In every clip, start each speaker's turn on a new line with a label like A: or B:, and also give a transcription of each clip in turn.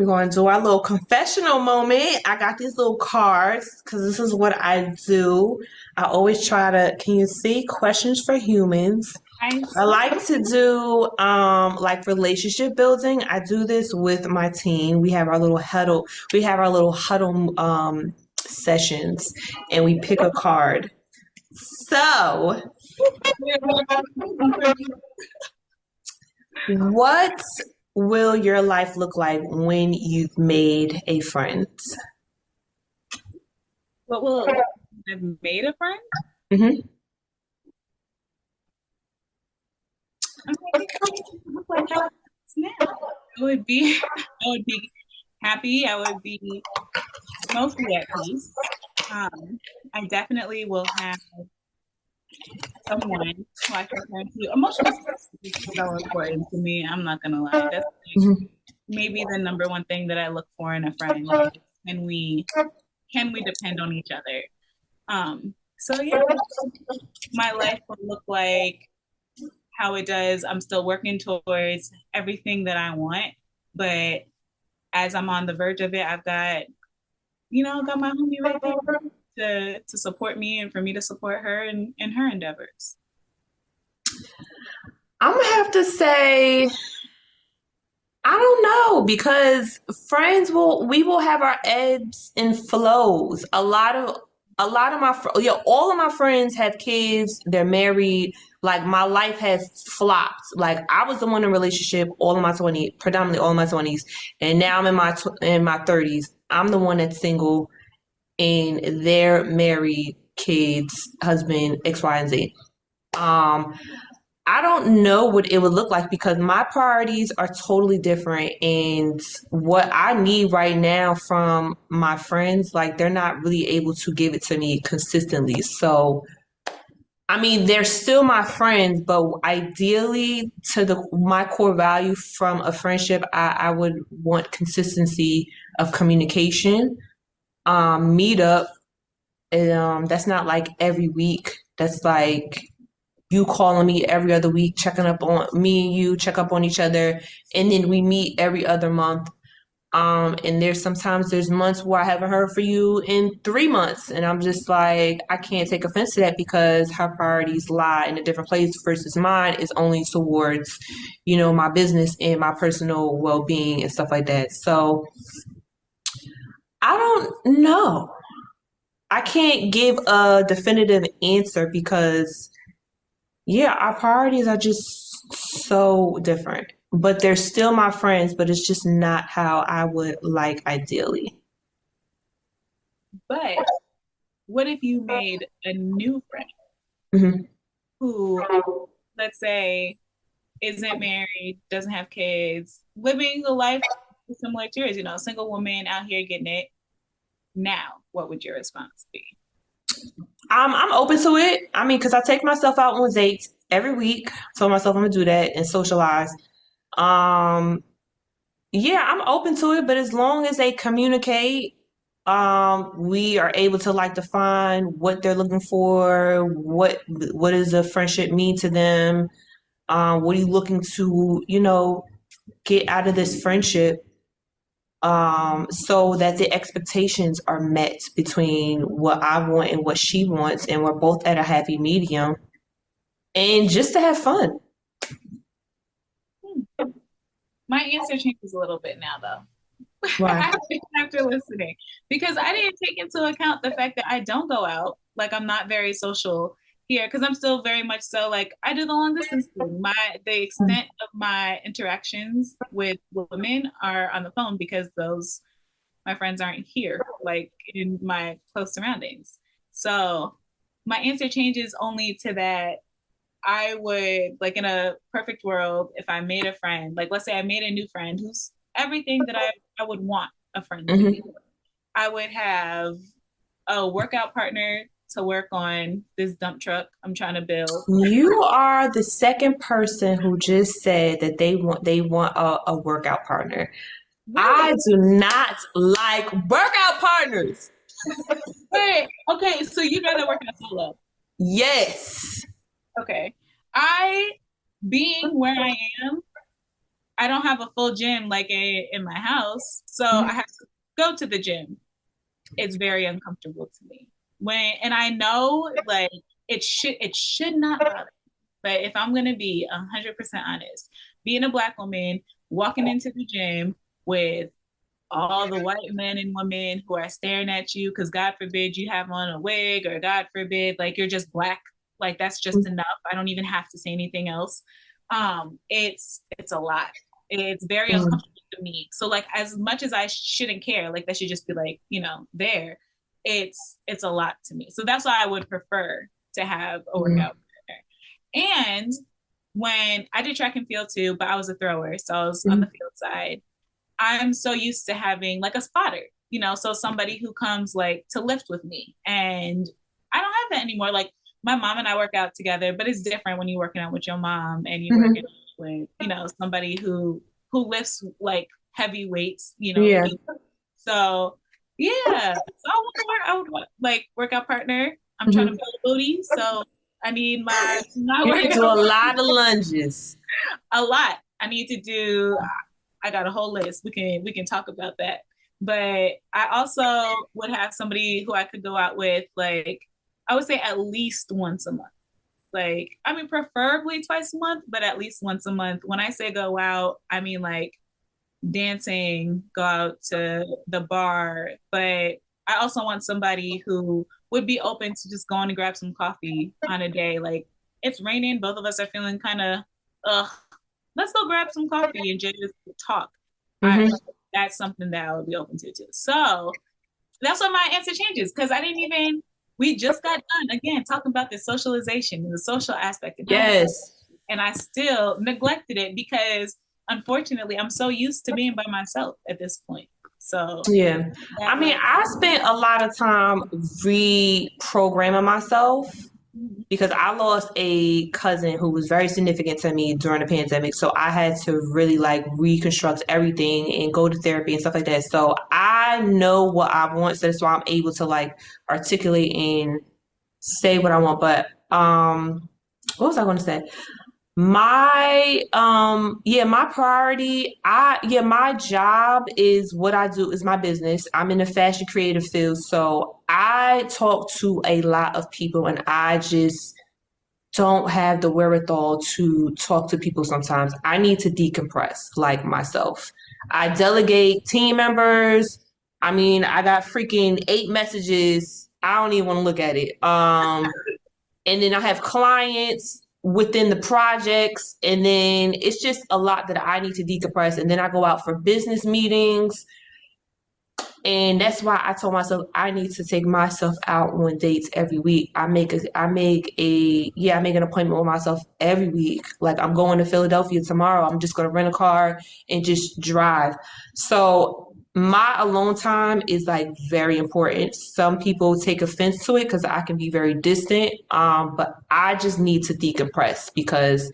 A: We're going to do our little confessional moment. I got these little cards because this is what I do. I always try to, can you see? Questions for humans.
B: I
A: I
B: see.
A: like to do like relationship building. I do this with my team. We have our little huddle sessions and we pick a card. So, what will your life look like when you've made a friend?
B: What will it look like? I've made a friend?
A: Hmm.
B: I'm like, it would look like how it is now. I would be happy. I would be mostly at peace. I definitely will have someone who I can turn to. Emotional support is so important to me. I'm not gonna lie. That's like maybe the number one thing that I look for in a friend. Like, can we can we depend on each other? So yeah, my life will look like how it does. I'm still working towards everything that I want, but as I'm on the verge of it, I've got got my homie right there to support me and for me to support her in her endeavors.
A: I'm gonna have to say I don't know because we will have our ebbs and flows. A lot of yeah, all of my friends have kids, they're married. Like my life has flopped. Like I was the one in a relationship all of my 20s, predominantly all of my 20s, and now I'm in my 30s. I'm the one that's single and they're married, kids, husband, X, Y, and Z. Um, I don't know what it would look like because my priorities are totally different. And what I need right now from my friends, like they're not really able to give it to me consistently. So, I mean, they're still my friends, but ideally, to the my core value from a friendship, I would want consistency of communication, meetup. That's not like every week. That's like you calling me every other week, checking up on me and you, check up on each other, and then we meet every other month. And there's months where I haven't heard from you in 3 months, and I'm just like, I can't take offense to that because her priorities lie in a different place versus mine is only towards, my business and my personal well being and stuff like that. So I don't know. I can't give a definitive answer because yeah, our priorities are just so different. But they're still my friends, but it's just not how I would like ideally.
B: But what if you made a new friend
A: Hmm.
B: who, let's say, isn't married, doesn't have kids, living a life similar to yours, single woman out here getting it? Now, what would your response be?
A: I'm open to it. I mean, because I take myself out on dates every week. Told myself I'm gonna do that and socialize. Um, yeah, I'm open to it, but as long as they communicate, we are able to like define what they're looking for, what does a friendship mean to them, what are you looking to, get out of this friendship, so that the expectations are met between what I want and what she wants, and we're both at a happy medium, and just to have fun.
B: Hmm. My answer changes a little bit now, though.
A: Right.
B: After listening, because I didn't take into account the fact that I don't go out. Like I'm not very social here because I'm still very much so like I do the long distance thing. The extent of my interactions with women are on the phone because those my friends aren't here, like in my close surroundings. So my answer changes only to that I would like in a perfect world, if I made a friend, like let's say I made a new friend who's everything that I would want a friend to be.
A: Hmm.
B: I would have a workout partner to work on this dump truck I'm trying to build.
A: You are the second person who just said that they want a workout partner. I
B: Really?
A: do not like workout partners.
B: Wait, okay, so you'd rather work out solo.
A: Yes.
B: Okay. I being where I am, I don't have a full gym like in my house, so I have to go to the gym. It's very uncomfortable to me. And I know like it should not bother me. But if I'm gonna be 100% honest, being a Black woman, walking into the gym with all the white men and women who are staring at you because God forbid you have on a wig, or God forbid like you're just Black, like that's just enough. I don't even have to say anything else. It's a lot. It's very
A: Mhm.
B: uncomfortable to me. So like as much as I shouldn't care, like that should just be like, there. It's a lot to me. So that's why I would prefer to have a
A: Mhm.
B: workout partner. And when I did track and field too, but I was a thrower, so I was on the
A: Mhm.
B: field side. I'm so used to having like a spotter, so somebody who comes like to lift with me. And I don't have that anymore. Like my mom and I work out together, but it's different when you're working out with your mom and you're working
A: Mhm.
B: out with, somebody who lifts like heavy weights, with
A: Yeah.
B: you. So yeah. So I would like workout partner. I'm trying to
A: Mhm.
B: build a booty. So I need my
A: You need to do
B: workout
A: a lot of lunges.
B: a lot. I need to do I got a whole list. We can talk about that. But I also would have somebody who I could go out with, like I would say at least once a month. Like I mean, preferably twice a month, but at least once a month. When I say go out, I mean like dancing, go out to the bar. But I also want somebody who would be open to just going to grab some coffee on a day. Like it's raining, both of us are feeling kind of, ugh, let's go grab some coffee and just talk. I
A: Mhm.
B: That's something that I would be open to too. So that's why my answer changes because I didn't even. We just got done again talking about the socialization and the social aspect and having,
A: Yes.
B: and I still neglected it because unfortunately I'm so used to being by myself at this point. So
A: Yeah. I
B: that
A: mean,
B: left.
A: I spent a lot of time reprogramming myself because I lost a cousin who was very significant to me during the pandemic. So I had to really like reconstruct everything and go to therapy and stuff like that. So I know what I want. So that's why I'm able to like articulate and say what I want. But what was I going to say? My priority, my job is what I do is my business. I'm in the fashion creative field, so I talk to a lot of people and I just don't have the wherewithal to talk to people sometimes. I need to decompress like myself. I delegate team members. I mean, I got freaking 8 messages. I don't even want to look at it. And then I have clients within the projects, and then it's just a lot that I need to decompress. And then I go out for business meetings, and that's why I told myself I need to take myself out on dates every week. I make an appointment with myself every week. Like I'm going to Philadelphia tomorrow. I'm just going to rent a car and just drive. So my alone time is like very important. Some people take offense to it because I can be very distant. But I just need to decompress because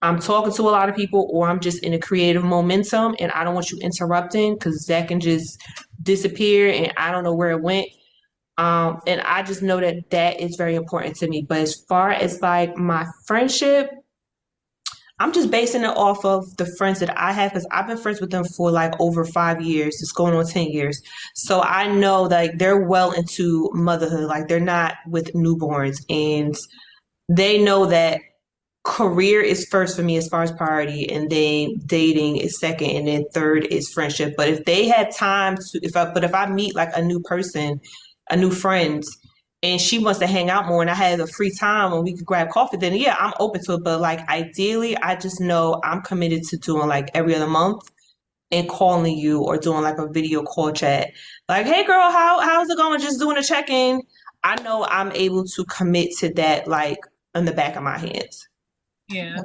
A: I'm talking to a lot of people or I'm just in a creative momentum and I don't want you interrupting because that can just disappear and I don't know where it went. And I just know that that is very important to me. But as far as like my friendship, I'm just basing it off of the friends that I have because I've been friends with them for like over 5 years. It's going on 10 years. So I know like they're well into motherhood. Like they're not with newborns and they know that career is first for me as far as priority, and then dating is second, and then third is friendship. But if they had time to, if I meet like a new person, a new friend, and she wants to hang out more, and I had a free time and we could grab coffee, then yeah, I'm open to it. But like ideally, I just know I'm committed to doing like every other month and calling you or doing like a video call chat. Like, hey girl, how's it going? Just doing a check in. I know I'm able to commit to that like in the back of my hands.
B: Yeah.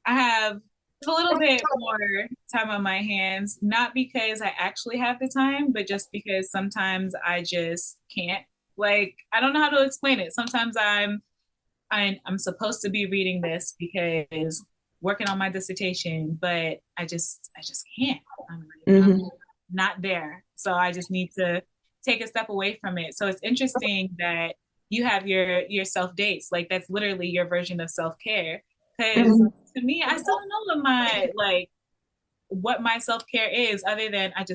B: I have a little bit more time on my hands, not because I actually have the time, but just because sometimes I just can't. Like, I don't know how to explain it. Sometimes I'm supposed to be reading this because working on my dissertation, but I just can't. I'm
A: Hmm.
B: not there. So I just need to take a step away from it. So it's interesting that you have your self dates. Like that's literally your version of self care. Because
A: Hmm.
B: to me, I still don't know what my like. what my self-care is other than I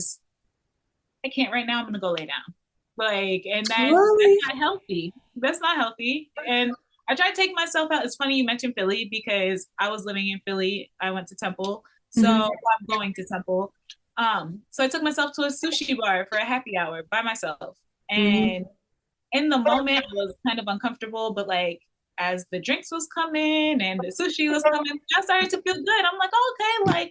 B: can't right now, I'm gonna go lay down. Like, and that's
A: Really?
B: not healthy. That's not healthy. And I try to take myself out. It's funny you mentioned Philly because I was living in Philly. I went to Temple. So
A: Hmm.
B: I'm going to Temple. So I took myself to a sushi bar for a happy hour by myself.
A: Hmm.
B: And in the moment I was kind of uncomfortable, but like as the drinks was coming and the sushi was coming, I started to feel good. I'm like, okay, like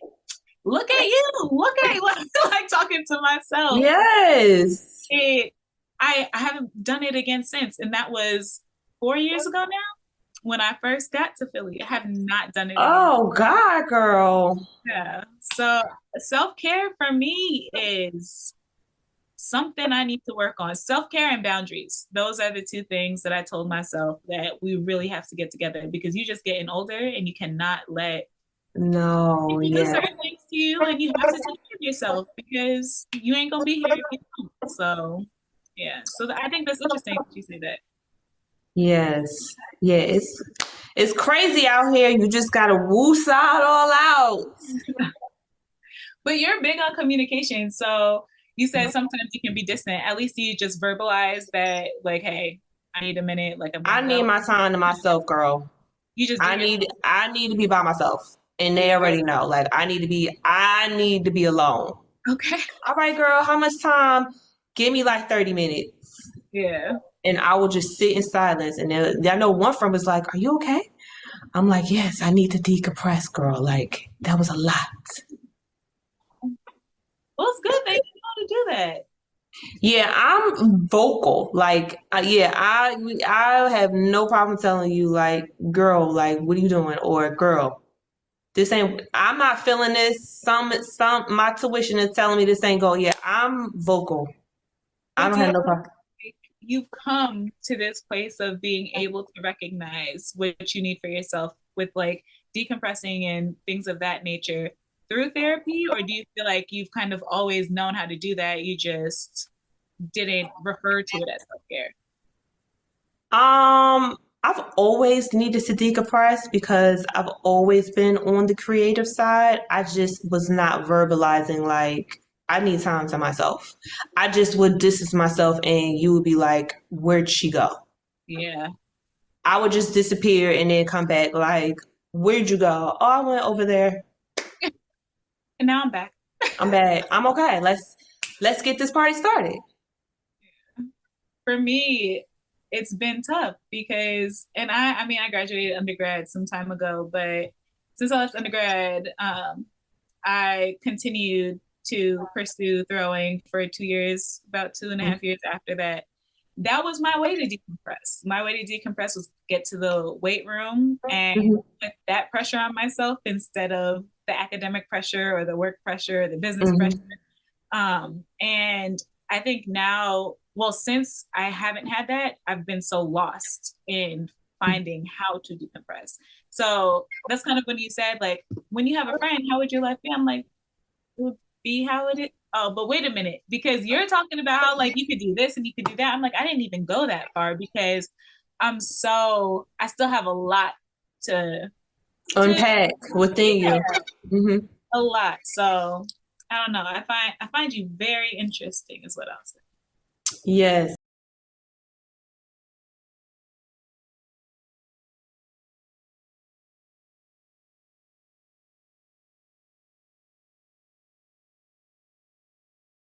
B: look at you, look at like talking to myself.
A: Yes.
B: It, I haven't done it again since, and that was 4 years ago now when I first got to Philly. I have not done it again.
A: Oh God, girl.
B: Yeah. So self care for me is something I need to work on. Self care and boundaries. Those are the two things that I told myself that we really have to get together because you're just getting older and you cannot let
A: No,
B: people do
A: yeah.
B: certain things to you and you have to take care of yourself because you ain't gonna be here if you don't. So yeah. So I think that's interesting that you say that.
A: Yes. Yeah, it's crazy out here. You just gotta woosah it all out.
B: But you're big on communication. So you said sometimes you can be distant. At least you just verbalize that, like, hey, I need a minute, like I'm
A: I
B: gonna
A: need
B: go.
A: my time to myself, girl.
B: You just do
A: I
B: your
A: need I need to be by myself. And they
B: yeah.
A: already know. Like I need to be alone.
B: Okay.
A: All right, girl, how much time? Give me like 30 minutes.
B: Yeah.
A: And I will just sit in silence. And then I know one friend was like, are you okay? I'm like, yes, I need to decompress, girl. Like, that was a lot.
B: Well, it's good that you know to do that.
A: Yeah, I'm vocal. Like, yeah, I have no problem telling you, like, girl, like, what are you doing? Or girl, this ain't. I'm not feeling this. My tuition is telling me this ain't go. Yeah, I'm vocal. I
B: But
A: don't
B: do you
A: have no problem.
B: think you've come to this place of being able to recognize what you need for yourself with like decompressing and things of that nature through therapy? Or do you feel like you've kind of always known how to do that? You just didn't refer to it as self care?
A: I've always needed to decompress because I've always been on the creative side. I just was not verbalizing like I need time to myself. I just would distance myself and you would be like, where'd she go?
B: Yeah.
A: I would just disappear and then come back like, where'd you go? Oh, I went over there.
B: And now I'm back.
A: I'm back. I'm okay. Let's get this party started.
B: For me, it's been tough because, and I mean, I graduated undergrad some time ago, but since I left undergrad, I continued to pursue throwing for 2 years, about two and a half years after that. That was my way to decompress. My way to decompress was get to the weight room and
A: Mhm.
B: put that pressure on myself instead of the academic pressure or the work pressure or the business pressure.
A: Mhm.
B: And I think now, well, since I haven't had that, I've been so lost in finding how to decompress. So that's kind of when you said, like, when you have a friend, how would your life be? I'm like, it would be how it is. Oh, but wait a minute, because you're talking about how like you could do this and you could do that. I'm like, I didn't even go that far because I still have a lot to
A: Unpack within
B: yeah,
A: you. Hmm.
B: a lot. So I don't know. I find you very interesting is what I'll say.
A: Yes.